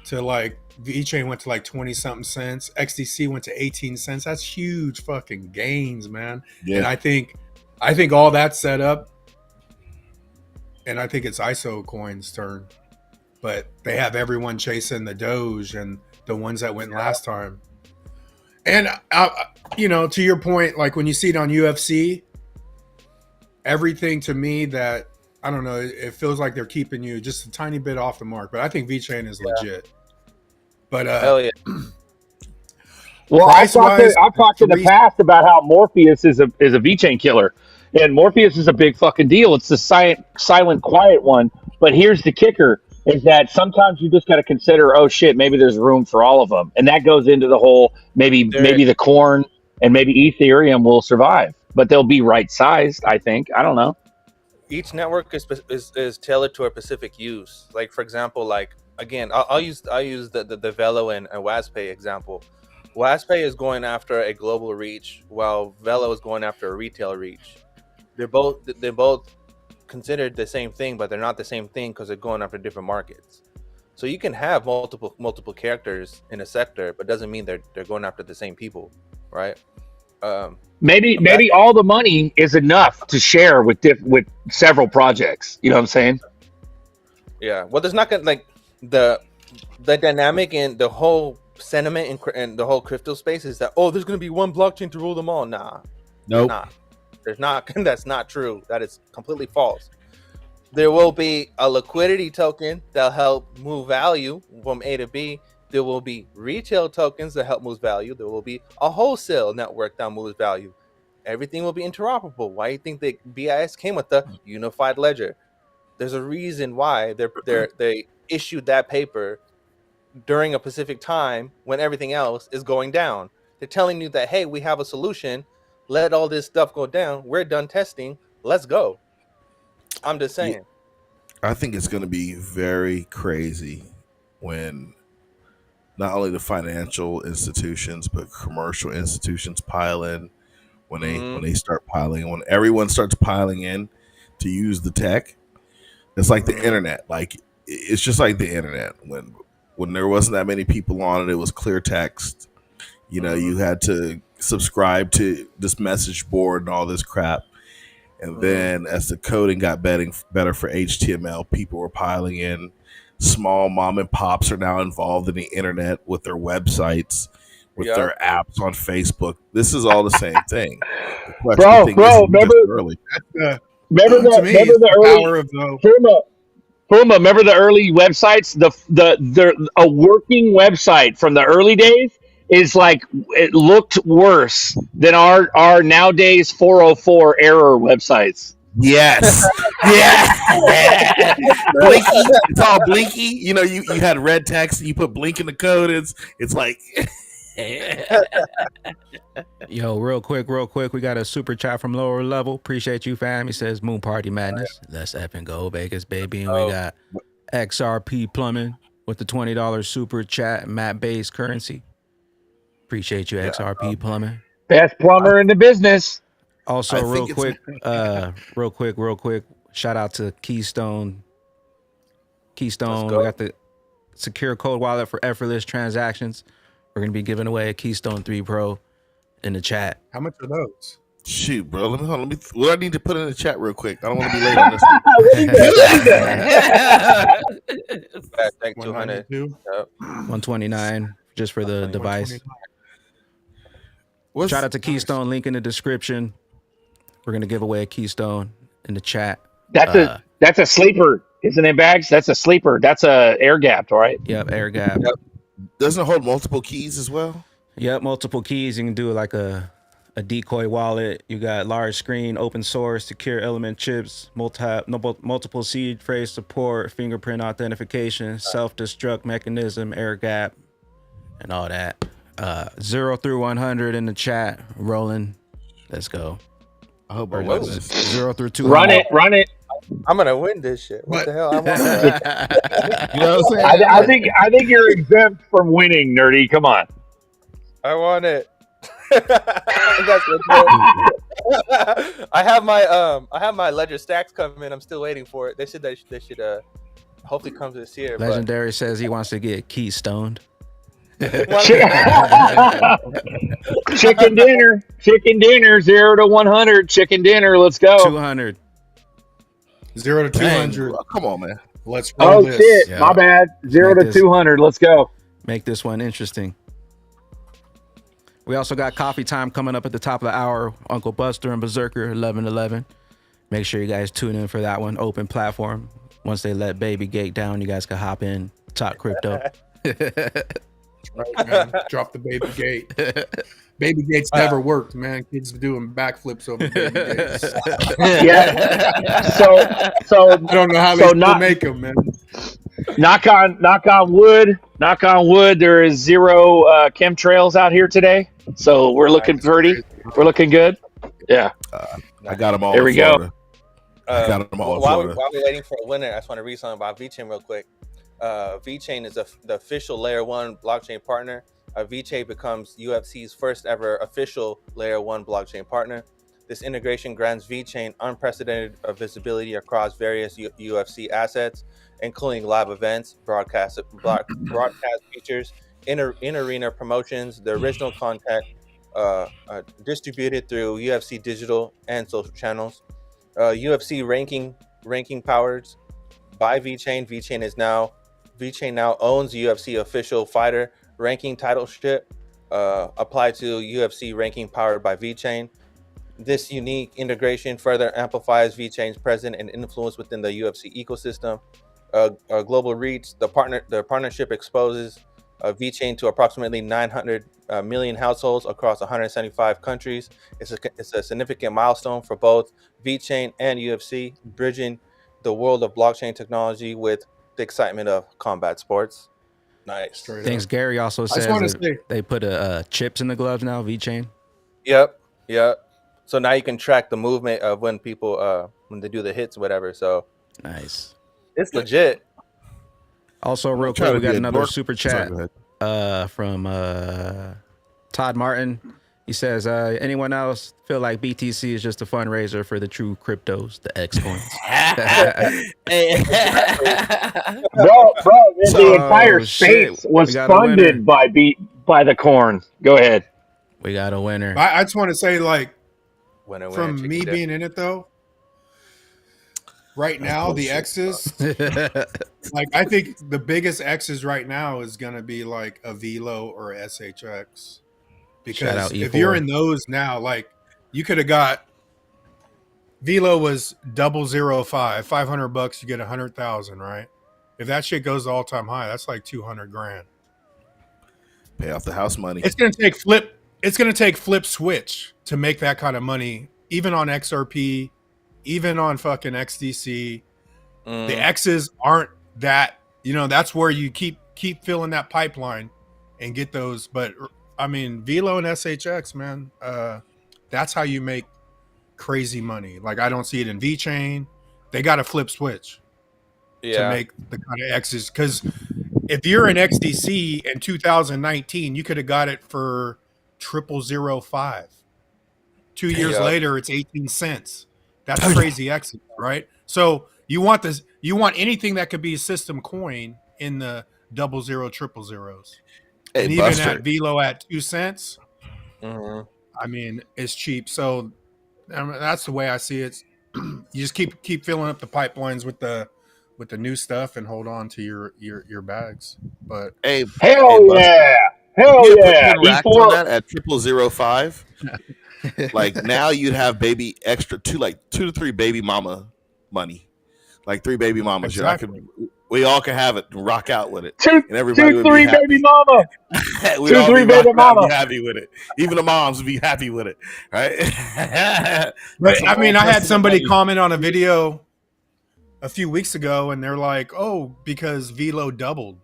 to like VeChain went to like 20 something cents. XTC went to 18 cents. That's huge fucking gains, man. Yeah. And I think all that's set up. And I think it's ISO coin's turn. But they have everyone chasing the Doge and the ones that went last time. And, to your point, like when you see it on UFC, everything to me that, I don't know, it feels like they're keeping you just a tiny bit off the mark. But I think VeChain is legit. But, hell yeah. Well, I've talked in the past about how Morpheus is a VeChain killer. And Morpheus is a big fucking deal. It's the silent, quiet one. But here's the kicker, is that sometimes you just got to consider, oh shit, maybe there's room for all of them. And that goes into the whole, maybe the corn and maybe Ethereum will survive. But they'll be right-sized, I think. I don't know. Each network is tailored to a specific use. Like, for example, like, again, I'll use the Velo and WASPay example. WASPay is going after a global reach, while Velo is going after a retail reach. They're both considered the same thing, but they're not the same thing because they're going after different markets. So you can have multiple characters in a sector, but doesn't mean they're going after the same people, right? Maybe all the money is enough to share with several projects. You know what I'm saying? Yeah. Well, there's not gonna, like, the dynamic and the whole sentiment and the whole crypto space is that, there's gonna be one blockchain to rule them all. Nah, nope. There's not. That's not true. That is completely false. There will be a liquidity token that'll help move value from A to B. There will be retail tokens that help move value. There will be a wholesale network that moves value. Everything will be interoperable. Why do you think the BIS came with the unified ledger? There's a reason why they issued that paper during a specific time when everything else is going down. They're telling you that, hey, we have a solution. Let all this stuff go down. We're done testing. Let's go. I'm just saying. I think it's going to be very crazy when not only the financial institutions but commercial institutions pile in. When they start piling, when everyone starts piling in to use the tech, it's like the internet. Like, it's just like the internet. When there wasn't that many people on it, it was clear text. You had to subscribe to this message board and all this crap. And then as the coding got better for HTML, people were piling in. Small mom and pops are now involved in the internet with their websites, with their apps on Facebook. This is all the same thing. Bro, remember the early Puma, remember the early websites? A working website from the early days is like, it looked worse than our nowadays 404 error websites. Yes. Yeah. Blinky. It's all blinky. You had red text, you put blink in the code, it's like Yo, real quick, we got a super chat from Lower Level. Appreciate you, fam. He says Moon Party Madness. Let's F and go Vegas, baby. And we got XRP Plumbing with the $20 super chat, Matt Base currency. Appreciate you, XRP Plumbing. Best plumber in the business. Also, real quick, shout out to Keystone. We got the secure code wallet for effortless transactions. We're going to be giving away a Keystone 3 Pro in the chat. How much are those? Shoot, bro. Let me. What I need to put in the chat real quick. I don't want to be late on this. I think 200. 129 just for the device. Shout out to Keystone. Link in the description. We're gonna give away a Keystone in the chat. That's a sleeper, isn't it, Bags? That's a sleeper. That's a air gapped, right? Yep, air gap. Yep. Doesn't it hold multiple keys as well? Yep, multiple keys. You can do like a decoy wallet. You got large screen, open source, secure element chips, multiple seed phrase support, fingerprint authentication, self-destruct mechanism, air gap, and all that. 0 through 100 in the chat. Rolling. Let's go. I hope I win this. 0 through 200. Run it. I'm gonna win this shit. What the hell? I want that. You know what I'm saying? I think you're exempt from winning, Nerdy. Come on. I want it. I have my Ledger Stacks coming in. I'm still waiting for it. They should hopefully come this year. Legendary says he wants to get keystoned. Chicken dinner, 0 to 100. Chicken dinner. Let's go. 200. 0 to 200. Dang, come on, man. Let's roll this. Shit. Yeah. My bad. 0 to 200. Let's go. Make this one interesting. We also got coffee time coming up at the top of the hour. Uncle Buster and Berserker 11:11. Make sure you guys tune in for that one. Open platform. Once they let Baby Gate down, you guys can hop in, talk crypto. Right, man. Drop the baby gate. Baby gates never worked, man. Kids doing backflips over baby gates. Yeah. So I don't know how they still make them, man. Knock on wood. There is 0 chemtrails out here today, so we're looking pretty. We're looking good. Yeah. I got them all. There we go. I got them all. While we're waiting for a winner, I just want to read something about VeChain real quick. VeChain is the official Layer 1 blockchain partner. VeChain becomes UFC's first ever official Layer 1 blockchain partner. This integration grants VeChain unprecedented visibility across various UFC assets, including live events, broadcast features, in-arena promotions, the original content distributed through UFC digital and social channels. UFC ranking powers by VeChain. VeChain now owns UFC official fighter ranking titleship applied to UFC ranking powered by VeChain. This unique integration further amplifies VeChain's presence and influence within the UFC ecosystem. Global reach. The partnership exposes VeChain to approximately 900 million households across 175 countries. It's a significant milestone for both VeChain and UFC, bridging the world of blockchain technology with the excitement of combat sports. Nice. Thanks. Gary also says they put chips in the gloves now, VeChain. Yep. So now you can track the movement of when people when they do the hits, whatever. So nice. It's legit. Also, real quick, we got another super chat from Todd Martin. He says, anyone else feel like BTC is just a fundraiser for the true cryptos, the X coins? bro, the entire space was funded by the corn. Go ahead. We got a winner. I just want to say, like, winner, from me being in it though, right now the X's, like, I think the biggest X's right now is gonna be like a Velo or SHX. Because if you're in those now, like, you could have got Velo was 005, $500, you get 100,000, right? If that shit goes to all time high, that's like 200 grand. Pay off the house money. It's gonna take flip. It's gonna take flip switch to make that kind of money, even on XRP, even on fucking XDC. The X's aren't that. That's where you keep filling that pipeline and get those. But I mean, Velo and SHX, man, that's how you make crazy money. Like, I don't see it in VeChain. They got to flip switch to make the kind of X's. Because if you're in XDC in 2019, you could have got it for 0005. 2 years later, it's 18 cents. That's crazy X's, right? So you want this. You want anything that could be a system coin in the 00 000s. Hey, and Buster. even at Velo at 2 cents, I mean, it's cheap. So that's the way I see it. You just keep filling up the pipelines with the new stuff and hold on to your bags. But Hey, Hell Buster, yeah. if Hell you had put yeah. 10 racks on E4. that at 0005, like now you'd have baby extra two to three baby mama money, like 3 baby mamas. exactly. We all can have it and rock out with it, Two, and everybody would be 3 happy. baby mama. We'd 2, all 3 be baby rocking out and mama. be happy with it. Even the moms would be happy with it, right? But I mean, I had somebody money. comment on a video a few weeks ago, and they're like, "Oh, because Velo doubled."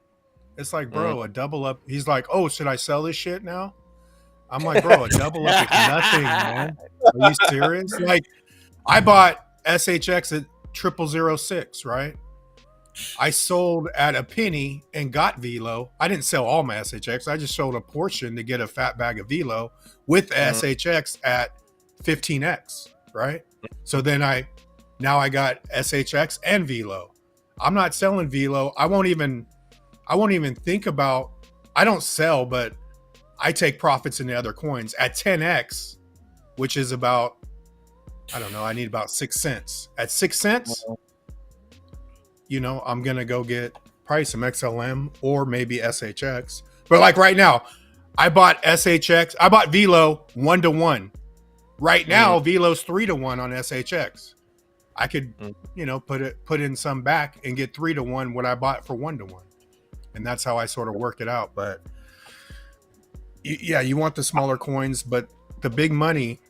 It's like, bro, a double up. He's like, "Oh, should I sell this shit now?" I'm like, bro, a double up is nothing, man. Are you serious? Like, I bought SHX at 0006, right? I sold at a penny and got Velo. I didn't sell all my SHX. I just sold a portion to get a fat bag of Velo with SHX at 15x, right? So then I got SHX and Velo. I'm not selling Velo. I won't even think about. I don't sell, but I take profits in the other coins at 10x, which is about, I don't know, I need about 6 cents. At 6 cents, I'm going to go get probably some XLM or maybe SHX. But like right now, I bought SHX. I bought Velo 1-to-1. Right now, Velo's 3-to-1 on SHX. I could, put in some back and get 3-to-1 what I bought for 1-to-1. And that's how I sort of work it out. But yeah, you want the smaller coins, but the big money,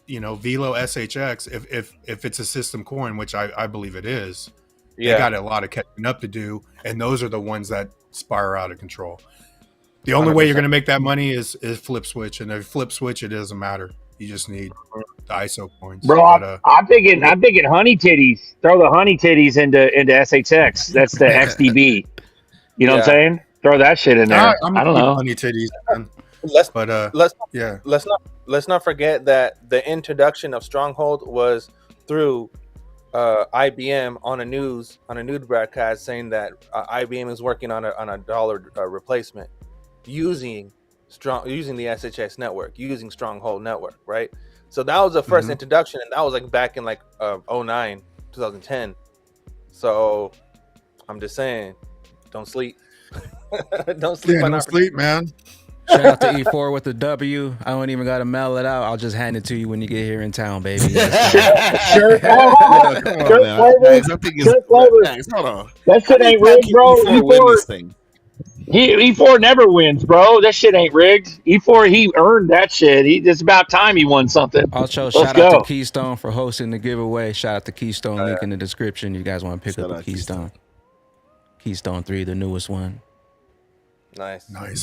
Velo SHX, if it's a system coin, which I believe it is, they got a lot of catching up to do, and those are the ones that spiral out of control. The only 100%. way you're going to make that money is flip switch, and if flip switch, it doesn't matter. You just need the ISO coins. Bro, But, I'm thinking honey titties. Throw the honey titties into SHX. That's the XDB. You know what I'm saying? Throw that shit in there. I'm I don't know. honey titties, man. Let's But yeah, let's not forget that the introduction of Stronghold was through IBM on a news broadcast saying that IBM is working on a dollar replacement using the SHX network, using Stronghold network, right? So that was the 1st introduction, and that was like back in like 09, 2010. So I'm just saying, don't sleep. Don't sleep on don't sleep, man. Shout out to E4 with the W. I don't even got to mail it out. I'll just hand it to you when you get here in town, baby. Sure. Come on, man. Max, I think it's hold on. That shit ain't rigged, bro. E4 win this thing. E4 never wins, bro. That shit ain't rigged. E4, he earned that shit. It's about time he won something. Also, Let's shout go. out to Keystone for hosting the giveaway. Shout out to Keystone, link in the description. You guys want to pick up a Keystone. Keystone 3, the newest one. Nice, man.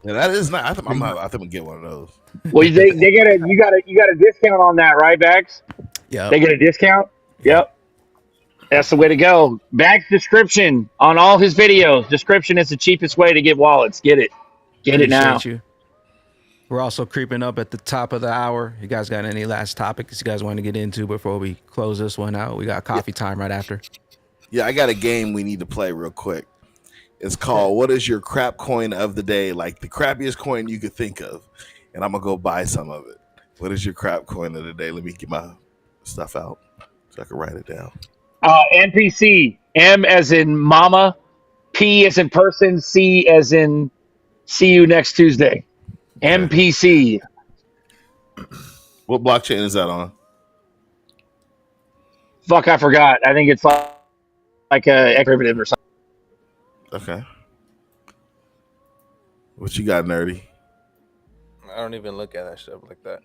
Yeah, that is nice. I think I'm gonna get one of those. Well, you got a discount on that, right, Bags? Yeah. They get a discount? Yep. That's the way to go. Bags description on all his videos. Description is the cheapest way to get wallets. Get it. Get it now. Appreciate you. We're also creeping up at the top of the hour. You guys got any last topics you guys want to get into before we close this one out? We got coffee time right after. Yeah, I got a game we need to play real quick. It's called What is your crap coin of the day? Like the crappiest coin you could think of. And I'm going to go buy some of it. What is your crap coin of the day? Let me get my stuff out so I can write it down. NPC. M as in mama. P as in person. C as in see you next Tuesday. MPC. What blockchain is that on? Fuck, I forgot. I think it's like a derivative or something. Okay. What you got, Nerdy? I don't even look at that stuff like that.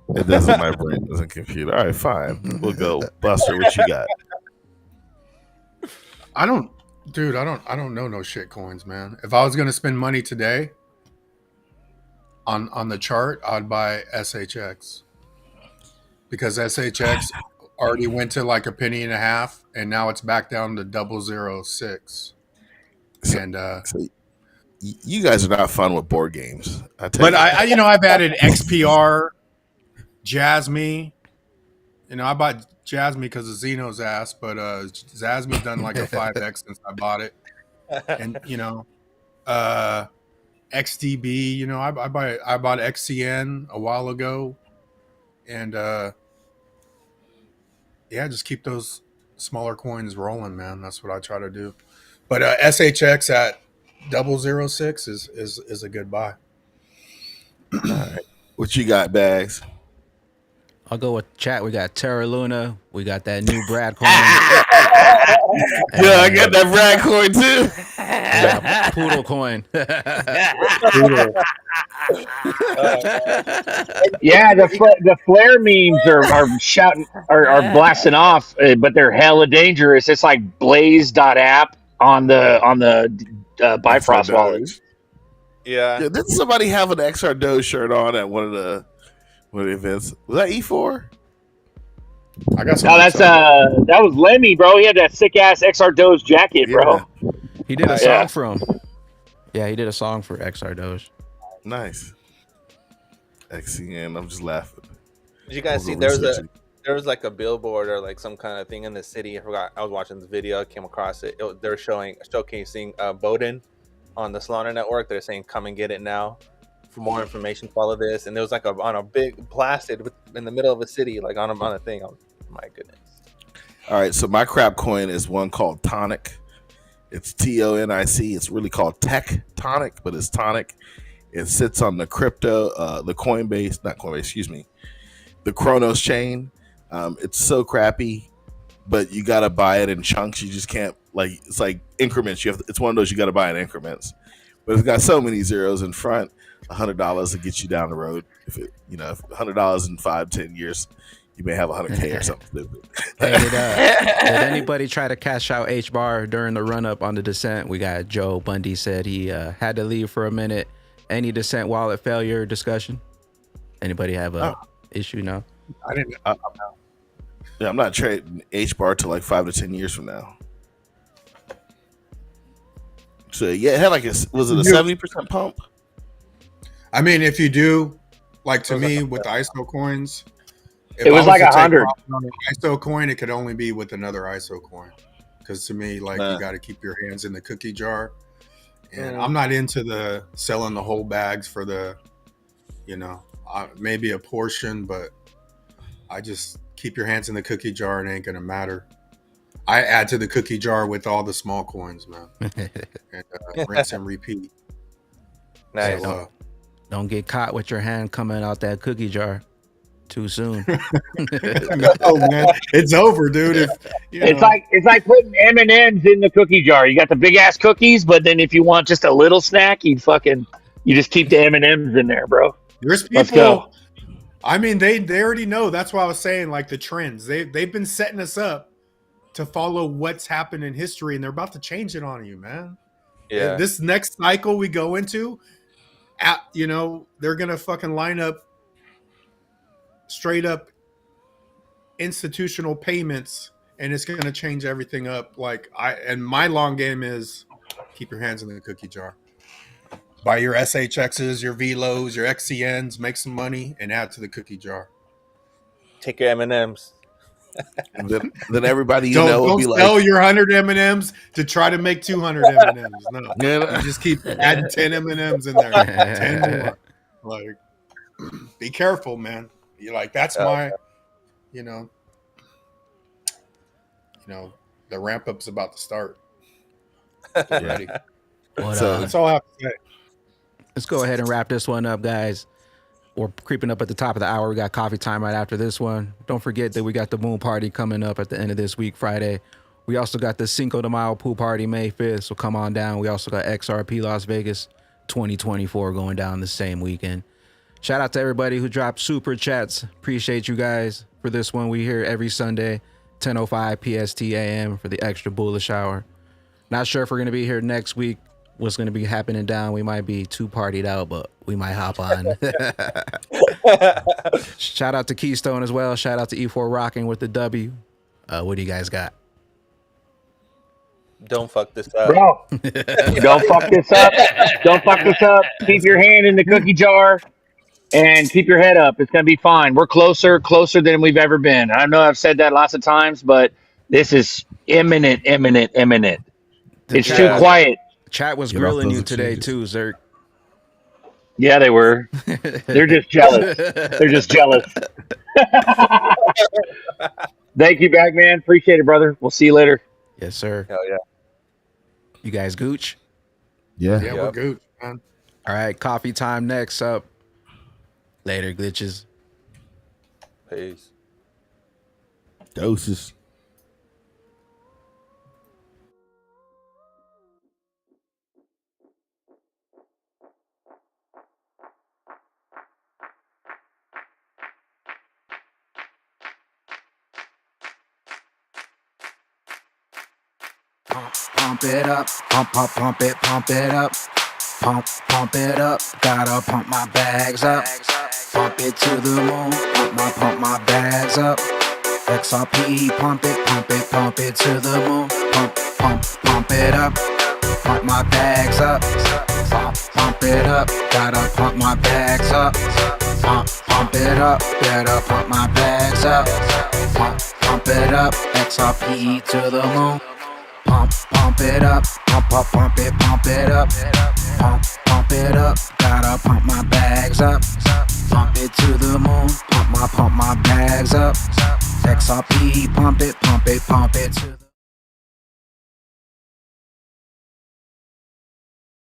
It doesn't. My brain doesn't compute. All right, fine. We'll go. Buster, what you got? I don't know no shit coins, man. If I was gonna spend money today on the chart, I'd buy SHX because SHX already went to like a penny and a half, and now it's back down to 0.006. And so you guys are not fun with board games. I've added XPR, Jasmy, I bought Jasmine because of Zeno's ass, but Zasmine's done like a 5x since I bought it. And XDB, I bought XCN a while ago, and just keep those smaller coins rolling, man. That's what I try to do. But SHX at 006 is a good buy. All right. What you got, Bags? I'll go with chat. We got Terra Luna. We got that new Brad coin. I got that Brad coin too. Poodle coin. Yeah, the flare memes are shouting are blasting off, but they're hella dangerous. It's like Blaze.app on the Bifrost wallet. Yeah. Didn't somebody have an XR Doge shirt on at one of the events? Was that E4? I got some. No, that was Lemmy, bro. He had that sick ass XR Doge jacket, bro. He did a song for him. Yeah, he did a song for XR Doge. Nice. XCN. I'm just laughing. Did you guys see there was like a billboard or like some kind of thing in the city? I forgot. I was watching the video. I came across it. They're showcasing Bowden on the Slaughter Network. They're saying, "Come and get it now." For more information, follow this. And there was like on a big blasted in the middle of a city, like on a thing. Oh, my goodness. All right, so my crap coin is one called Tonic. It's TONIC. It's really called Tectonic, but it's Tonic. It sits on the the Coinbase, not Coinbase, excuse me, the Kronos chain. It's so crappy, but you gotta buy it in chunks. You just can't it's like increments. It's one of those you gotta buy in increments. But it's got so many zeros in front. $100 to get you down the road. If $100 in 5-10 years, you may have 100K or something stupid. Hey, did anybody try to cash out H-bar during the run up on the descent? We got Joe Bundy said he had to leave for a minute. Any descent wallet failure discussion? Anybody have a issue now? I didn't. I'm not trading H-bar till like 5 to 10 years from now. So yeah, it had was it a 70% pump? I mean, if you do, like to me with the ISO coins, it was like 100. On an ISO coin, it could only be with another ISO coin. Because to me, you got to keep your hands in the cookie jar. And I'm not into the selling the whole bags for the, maybe a portion, but I just keep your hands in the cookie jar. It ain't going to matter. I add to the cookie jar with all the small coins, man. And rinse and repeat. Nice. So, don't get caught with your hand coming out that cookie jar too soon. No, man, it's over, dude. It's like putting M&Ms in the cookie jar. You got the big ass cookies, but then if you want just a little snack, you just keep the M&Ms in there, bro. There's people. Let's go. I mean, they already know. That's why I was saying like the trends. They've been setting us up to follow what's happened in history, and they're about to change it on you, man. Yeah. This next cycle we go into, they're gonna fucking line up straight up institutional payments, and it's gonna change everything up. And my long game is keep your hands in the cookie jar. Buy your SHXs, your VLOs, your XCNs, make some money, and add to the cookie jar. Take your M&Ms. Then everybody don't be sell like, your 100 M&Ms to try to make 200 M&Ms. No, you just keep adding 10 M&Ms in there, 10 more. Be careful, man. That's my, the ramp up's about to start. Get ready. That's all I have to say. Let's go ahead and wrap this one up, guys. We're creeping up at the top of the hour. We got coffee time right after this one. Don't forget that we got the Moon Party coming up at the end of this week, Friday. We also got the Cinco de Mayo Pool Party May 5th, so come on down. We also got XRP Las Vegas 2024 going down the same weekend. Shout out to everybody who dropped super chats. Appreciate you guys for this one. We here every Sunday, 10:05 PST AM for the Extra Bullish Hour. Not sure if we're going to be here next week. What's going to be happening down? We might be too partied out, but we might hop on. Shout out to Keystone as well. Shout out to E4 Rocking with the W. What do you guys got? Don't fuck this up. Bro, don't fuck this up. Don't fuck this up. Keep your hand in the cookie jar. and keep your head up. It's going to be fine. We're closer than we've ever been. I know I've said that lots of times, but this is imminent. The It's too quiet. Chat was Get off grilling those you today exchanges. too, Zerk. Yeah, they were. They're just jealous. They're just jealous. Thank you, Bagman. Appreciate it, brother. We'll see you later. Yes, sir. Hell yeah. You guys gooch? Yeah. Yeah, we're good, man. All right, coffee time next up. Later, glitches. Peace. Doses. Pump it up, pump it up. Pump it up, gotta pump my bags up. Pump it to the moon, pump my bags up. XRP, pump it to the moon. Pump it up, pump my bags up. Pump it up, gotta pump my bags up. Pump it up, better pump my bags up. Pump it up, XRP to the moon. Pump it up, pump it up. Pump it up, gotta pump my bags up. Pump it to the moon, pump my bags up. XRP, pump it to the